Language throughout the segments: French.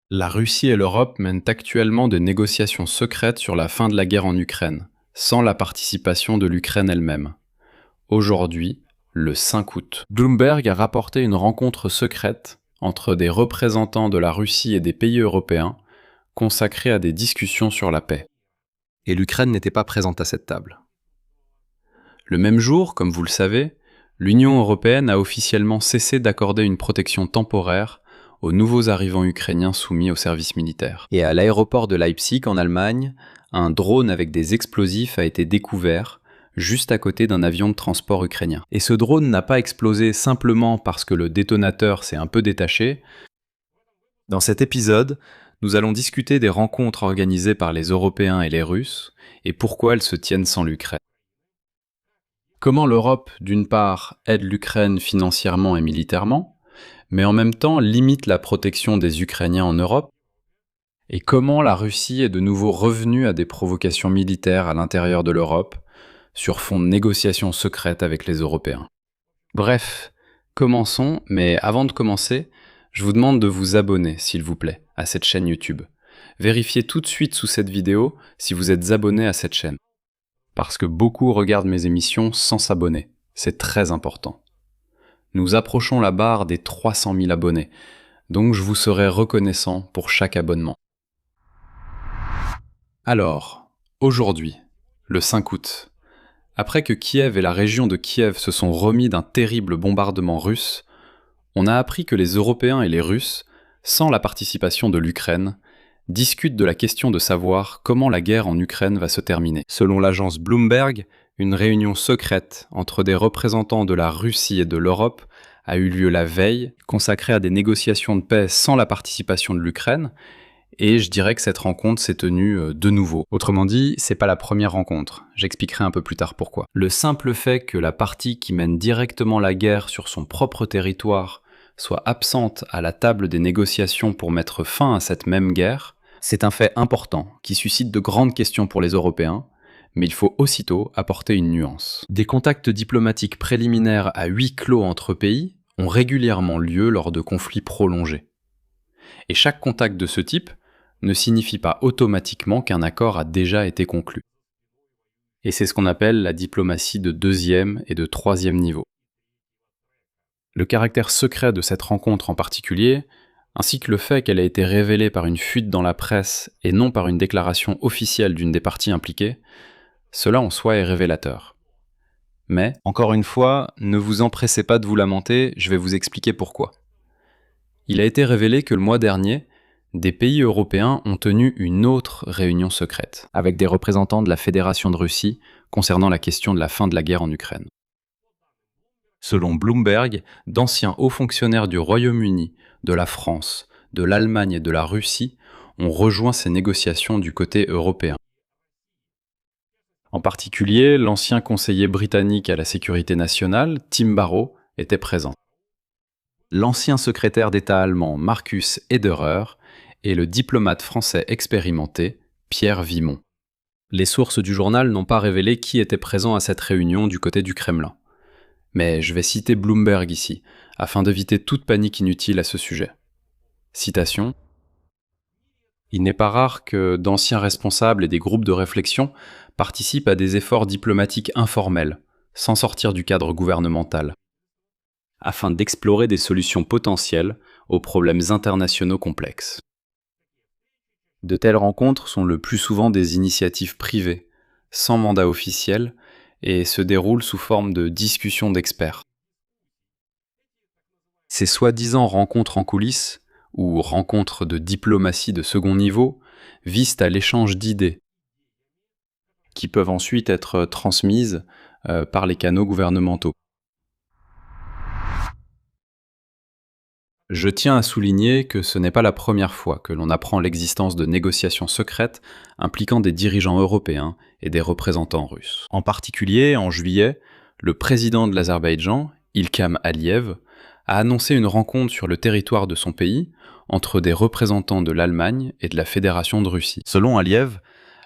La Russie et l'Europe mènent actuellement des négociations secrètes sur la fin de la guerre en Ukraine, sans la participation de l'Ukraine elle-même. Aujourd'hui, le 5 août, Bloomberg a rapporté une rencontre secrète entre des représentants de la Russie et des pays européens consacrée à des discussions sur la paix. Et l'Ukraine n'était pas présente à cette table. Le même jour, comme vous le savez, l'Union européenne a officiellement cessé d'accorder une protection temporaire aux nouveaux arrivants ukrainiens soumis au service militaire. Et à l'aéroport de Leipzig, en Allemagne, un drone avec des explosifs a été découvert juste à côté d'un avion de transport ukrainien. Et ce drone n'a pas explosé simplement parce que le détonateur s'est un peu détaché. Dans cet épisode, nous allons discuter des rencontres organisées par les Européens et les Russes et pourquoi elles se tiennent sans l'Ukraine. Comment l'Europe, d'une part, aide l'Ukraine financièrement et militairement, mais en même temps limite la protection des Ukrainiens en Europe, et comment la Russie est de nouveau revenue à des provocations militaires à l'intérieur de l'Europe, sur fond de négociations secrètes avec les Européens. Bref, commençons, mais avant de commencer, je vous demande de vous abonner, s'il vous plaît, à cette chaîne YouTube. Vérifiez tout de suite sous cette vidéo si vous êtes abonné à cette chaîne. Parce que beaucoup regardent mes émissions sans s'abonner. C'est très important. Nous approchons la barre des 300 000 abonnés, donc je vous serai reconnaissant pour chaque abonnement. Alors, aujourd'hui, le 5 août, après que Kiev et la région de Kiev se sont remis d'un terrible bombardement russe, on a appris que les Européens et les Russes, sans la participation de l'Ukraine, discutent de la question de savoir comment la guerre en Ukraine va se terminer. Selon l'agence Bloomberg, une réunion secrète entre des représentants de la Russie et de l'Europe a eu lieu la veille, consacrée à des négociations de paix sans la participation de l'Ukraine, et je dirais que cette rencontre s'est tenue de nouveau. Autrement dit, c'est pas la première rencontre. J'expliquerai un peu plus tard pourquoi. Le simple fait que la partie qui mène directement la guerre sur son propre territoire soit absente à la table des négociations pour mettre fin à cette même guerre, c'est un fait important qui suscite de grandes questions pour les Européens, mais il faut aussitôt apporter une nuance. Des contacts diplomatiques préliminaires à huis clos entre pays ont régulièrement lieu lors de conflits prolongés. Et chaque contact de ce type ne signifie pas automatiquement qu'un accord a déjà été conclu. Et c'est ce qu'on appelle la diplomatie de deuxième et de troisième niveau. Le caractère secret de cette rencontre en particulier, ainsi que le fait qu'elle ait été révélée par une fuite dans la presse et non par une déclaration officielle d'une des parties impliquées, cela en soi est révélateur. Mais, encore une fois, ne vous empressez pas de vous lamenter, je vais vous expliquer pourquoi. Il a été révélé que le mois dernier, des pays européens ont tenu une autre réunion secrète, avec des représentants de la Fédération de Russie concernant la question de la fin de la guerre en Ukraine. Selon Bloomberg, d'anciens hauts fonctionnaires du Royaume-Uni, de la France, de l'Allemagne et de la Russie ont rejoint ces négociations du côté européen. En particulier, l'ancien conseiller britannique à la sécurité nationale, Tim Barrow, était présent. L'ancien secrétaire d'État allemand Markus Ederer et le diplomate français expérimenté Pierre Vimont. Les sources du journal n'ont pas révélé qui était présent à cette réunion du côté du Kremlin. Mais je vais citer Bloomberg ici, afin d'éviter toute panique inutile à ce sujet. Citation. Il n'est pas rare que d'anciens responsables et des groupes de réflexion participent à des efforts diplomatiques informels, sans sortir du cadre gouvernemental, afin d'explorer des solutions potentielles aux problèmes internationaux complexes. De telles rencontres sont le plus souvent des initiatives privées, sans mandat officiel, et se déroulent sous forme de discussions d'experts. Ces soi-disant rencontres en coulisses, ou rencontres de diplomatie de second niveau, visent à l'échange d'idées, qui peuvent ensuite être transmises par les canaux gouvernementaux. Je tiens à souligner que ce n'est pas la première fois que l'on apprend l'existence de négociations secrètes impliquant des dirigeants européens et des représentants russes. En particulier, en juillet, le président de l'Azerbaïdjan, Ilham Aliyev, a annoncé une rencontre sur le territoire de son pays entre des représentants de l'Allemagne et de la Fédération de Russie. Selon Aliyev,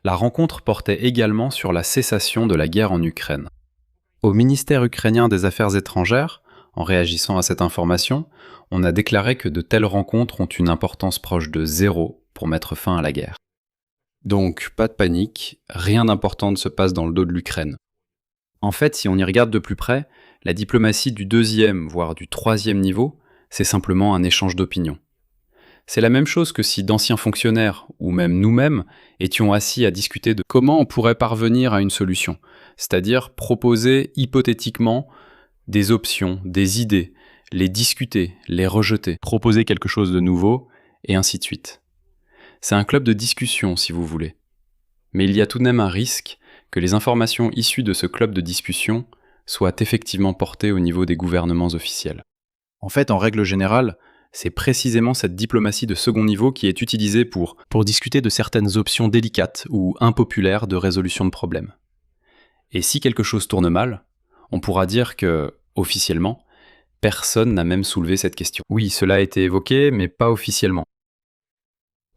la rencontre portait également sur la cessation de la guerre en Ukraine. Au ministère ukrainien des Affaires étrangères, En réagissant à cette information, on a déclaré que de telles rencontres ont une importance proche de 0 pour mettre fin à la guerre. Donc, pas de panique, rien d'important ne se passe dans le dos de l'Ukraine. En fait, si on y regarde de plus près, la diplomatie du 2e, voire du 3e niveau, c'est simplement un échange d'opinions. C'est la même chose que si d'anciens fonctionnaires, ou même nous-mêmes, étions assis à discuter de comment on pourrait parvenir à une solution, c'est-à-dire proposer hypothétiquement des options, des idées, les discuter, les rejeter, proposer quelque chose de nouveau, et ainsi de suite. C'est un club de discussion, si vous voulez. Mais il y a tout de même un risque que les informations issues de ce club de discussion soient effectivement portées au niveau des gouvernements officiels. En fait, en règle générale, c'est précisément cette diplomatie de second niveau qui est utilisée pour discuter de certaines options délicates ou impopulaires de résolution de problèmes. Et si quelque chose tourne mal, on pourra dire que, officiellement, personne n'a même soulevé cette question. Oui, cela a été évoqué, mais pas officiellement.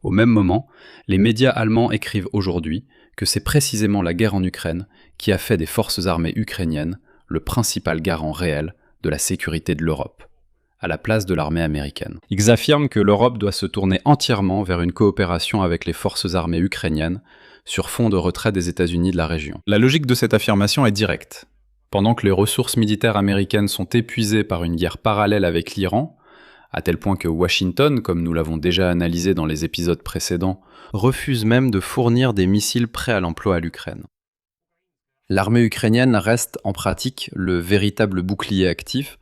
Au même moment, les médias allemands écrivent aujourd'hui que c'est précisément la guerre en Ukraine qui a fait des forces armées ukrainiennes le principal garant réel de la sécurité de l'Europe, à la place de l'armée américaine. Ils affirment que l'Europe doit se tourner entièrement vers une coopération avec les forces armées ukrainiennes sur fond de retrait des États-Unis de la région. La logique de cette affirmation est directe. Pendant que les ressources militaires américaines sont épuisées par une guerre parallèle avec l'Iran, à tel point que Washington, comme nous l'avons déjà analysé dans les épisodes précédents, refuse même de fournir des missiles prêts à l'emploi à l'Ukraine. L'armée ukrainienne reste en pratique le véritable bouclier actif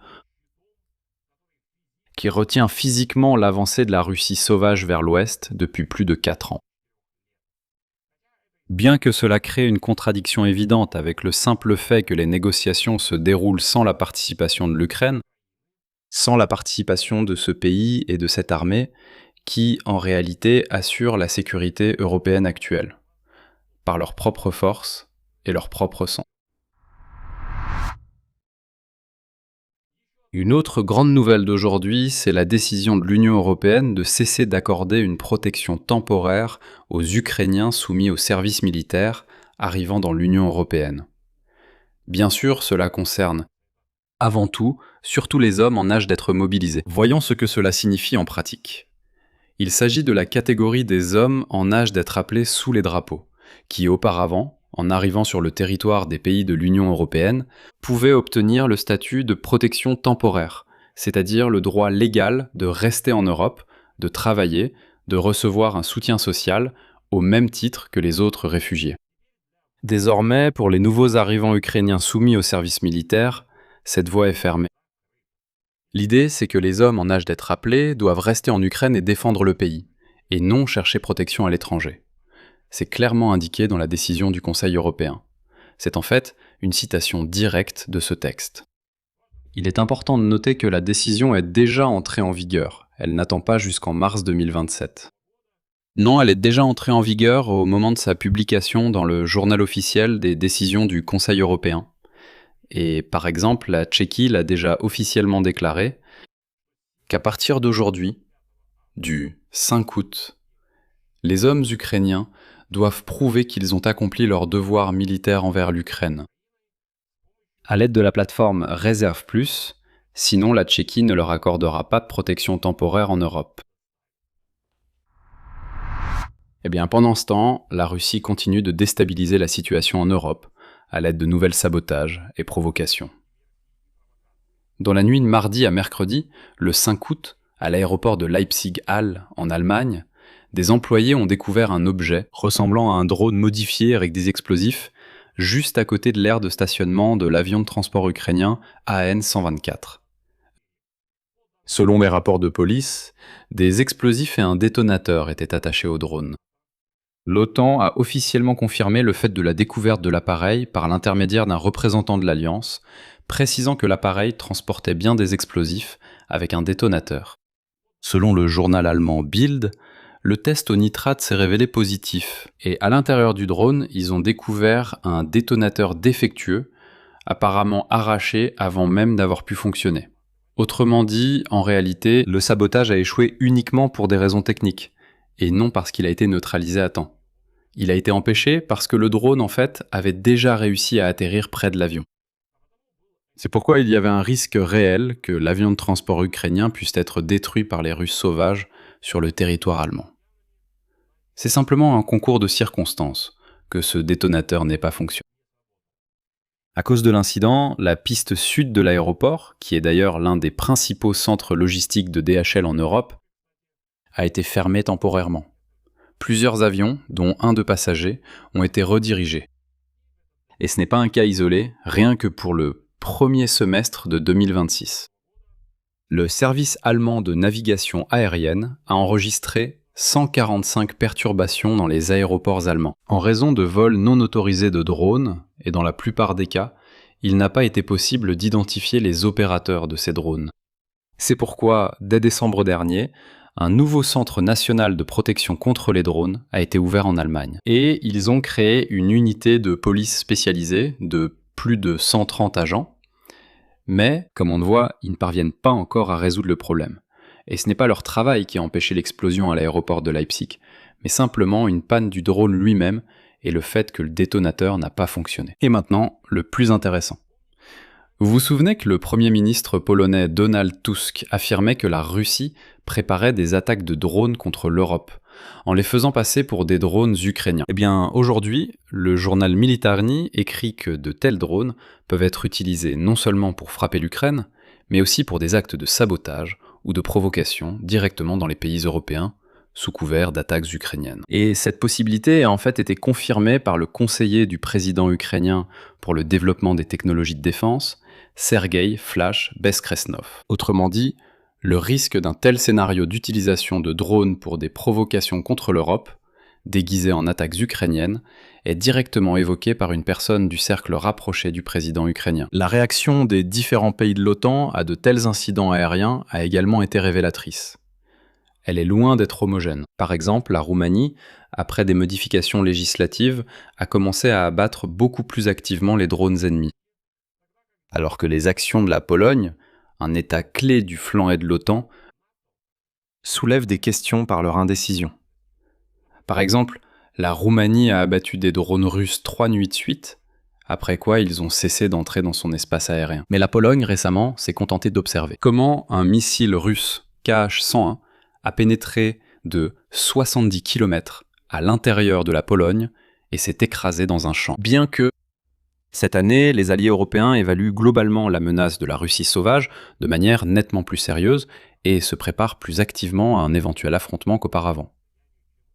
qui retient physiquement l'avancée de la Russie sauvage vers l'ouest depuis plus de 4 ans. Bien que cela crée une contradiction évidente avec le simple fait que les négociations se déroulent sans la participation de l'Ukraine, sans la participation de ce pays et de cette armée qui, en réalité, assurent la sécurité européenne actuelle, par leurs propres forces et leur propre sang. Une autre grande nouvelle d'aujourd'hui, c'est la décision de l'Union européenne de cesser d'accorder une protection temporaire aux Ukrainiens soumis au service militaire arrivant dans l'Union européenne. Bien sûr, cela concerne avant tout, surtout les hommes en âge d'être mobilisés. Voyons ce que cela signifie en pratique. Il s'agit de la catégorie des hommes en âge d'être appelés sous les drapeaux, qui auparavant, en arrivant sur le territoire des pays de l'Union européenne, pouvaient obtenir le statut de protection temporaire, c'est-à-dire le droit légal de rester en Europe, de travailler, de recevoir un soutien social, au même titre que les autres réfugiés. Désormais, pour les nouveaux arrivants ukrainiens soumis au service militaire, cette voie est fermée. L'idée, c'est que les hommes en âge d'être appelés doivent rester en Ukraine et défendre le pays, et non chercher protection à l'étranger. C'est clairement indiqué dans la décision du Conseil européen. C'est en fait une citation directe de ce texte. Il est important de noter que la décision est déjà entrée en vigueur, elle n'attend pas jusqu'en mars 2027. Non, elle est déjà entrée en vigueur au moment de sa publication dans le journal officiel des décisions du Conseil européen. Et par exemple, la Tchéquie l'a déjà officiellement déclaré qu'à partir d'aujourd'hui, du 5 août, les hommes ukrainiens doivent prouver qu'ils ont accompli leur devoir militaire envers l'Ukraine, à l'aide de la plateforme Réserve Plus, sinon la Tchéquie ne leur accordera pas de protection temporaire en Europe. Eh bien, pendant ce temps, la Russie continue de déstabiliser la situation en Europe, à l'aide de nouvelles sabotages et provocations. Dans la nuit de mardi à mercredi, le 5 août, à l'aéroport de Leipzig-Halle, en Allemagne, des employés ont découvert un objet ressemblant à un drone modifié avec des explosifs juste à côté de l'aire de stationnement de l'avion de transport ukrainien AN-124. Selon les rapports de police, des explosifs et un détonateur étaient attachés au drone. L'OTAN a officiellement confirmé le fait de la découverte de l'appareil par l'intermédiaire d'un représentant de l'Alliance, précisant que l'appareil transportait bien des explosifs avec un détonateur. Selon le journal allemand Bild, le test au nitrate s'est révélé positif, et à l'intérieur du drone, ils ont découvert un détonateur défectueux, apparemment arraché avant même d'avoir pu fonctionner. Autrement dit, en réalité, le sabotage a échoué uniquement pour des raisons techniques, et non parce qu'il a été neutralisé à temps. Il a été empêché parce que le drone, en fait, avait déjà réussi à atterrir près de l'avion. C'est pourquoi il y avait un risque réel que l'avion de transport ukrainien puisse être détruit par les Russes sauvages sur le territoire allemand. C'est simplement un concours de circonstances que ce détonateur n'ait pas fonctionné. À cause de l'incident, la piste sud de l'aéroport, qui est d'ailleurs l'un des principaux centres logistiques de DHL en Europe, a été fermée temporairement. Plusieurs avions, dont un de passagers, ont été redirigés. Et ce n'est pas un cas isolé, rien que pour le premier semestre de 2026. Le service allemand de navigation aérienne a enregistré 145 perturbations dans les aéroports allemands. En raison de vols non autorisés de drones, et dans la plupart des cas, il n'a pas été possible d'identifier les opérateurs de ces drones. C'est pourquoi, dès décembre dernier, un nouveau centre national de protection contre les drones a été ouvert en Allemagne. Et ils ont créé une unité de police spécialisée de plus de 130 agents. Mais, comme on le voit, ils ne parviennent pas encore à résoudre le problème. Et ce n'est pas leur travail qui a empêché l'explosion à l'aéroport de Leipzig, mais simplement une panne du drone lui-même et le fait que le détonateur n'a pas fonctionné. Et maintenant, le plus intéressant. Vous vous souvenez que le Premier ministre polonais Donald Tusk affirmait que la Russie préparait des attaques de drones contre l'Europe, en les faisant passer pour des drones ukrainiens. Eh bien, aujourd'hui, le journal Militarny écrit que de tels drones peuvent être utilisés non seulement pour frapper l'Ukraine, mais aussi pour des actes de sabotage ou de provocation directement dans les pays européens, sous couvert d'attaques ukrainiennes. Et cette possibilité a en fait été confirmée par le conseiller du président ukrainien pour le développement des technologies de défense, Sergei Flash Beskresnov. Autrement dit, le risque d'un tel scénario d'utilisation de drones pour des provocations contre l'Europe, déguisées en attaques ukrainiennes, est directement évoqué par une personne du cercle rapproché du président ukrainien. La réaction des différents pays de l'OTAN à de tels incidents aériens a également été révélatrice. Elle est loin d'être homogène. Par exemple, la Roumanie, après des modifications législatives, a commencé à abattre beaucoup plus activement les drones ennemis. Alors que les actions de la Pologne, un état clé du flanc est de l'OTAN, soulèvent des questions par leur indécision. Par exemple, la Roumanie a abattu des drones russes 3 nuits de suite, après quoi ils ont cessé d'entrer dans son espace aérien. Mais la Pologne, récemment, s'est contentée d'observer. Comment un missile russe KH-101 a pénétré de 70 km à l'intérieur de la Pologne et s'est écrasé dans un champ. Bien que, cette année, les alliés européens évaluent globalement la menace de la Russie sauvage de manière nettement plus sérieuse et se préparent plus activement à un éventuel affrontement qu'auparavant.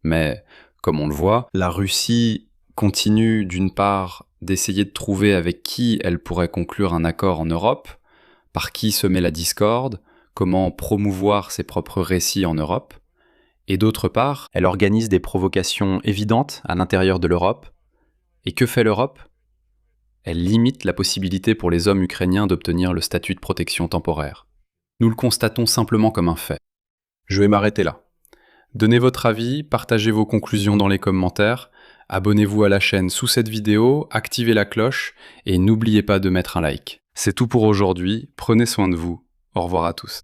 Mais, comme on le voit, la Russie continue d'une part d'essayer de trouver avec qui elle pourrait conclure un accord en Europe, par qui semer la discorde, comment promouvoir ses propres récits en Europe, et d'autre part, elle organise des provocations évidentes à l'intérieur de l'Europe. Et que fait l'Europe ? Elle limite la possibilité pour les hommes ukrainiens d'obtenir le statut de protection temporaire. Nous le constatons simplement comme un fait. Je vais m'arrêter là. Donnez votre avis, partagez vos conclusions dans les commentaires, abonnez-vous à la chaîne sous cette vidéo, activez la cloche et n'oubliez pas de mettre un like. C'est tout pour aujourd'hui, prenez soin de vous, au revoir à tous.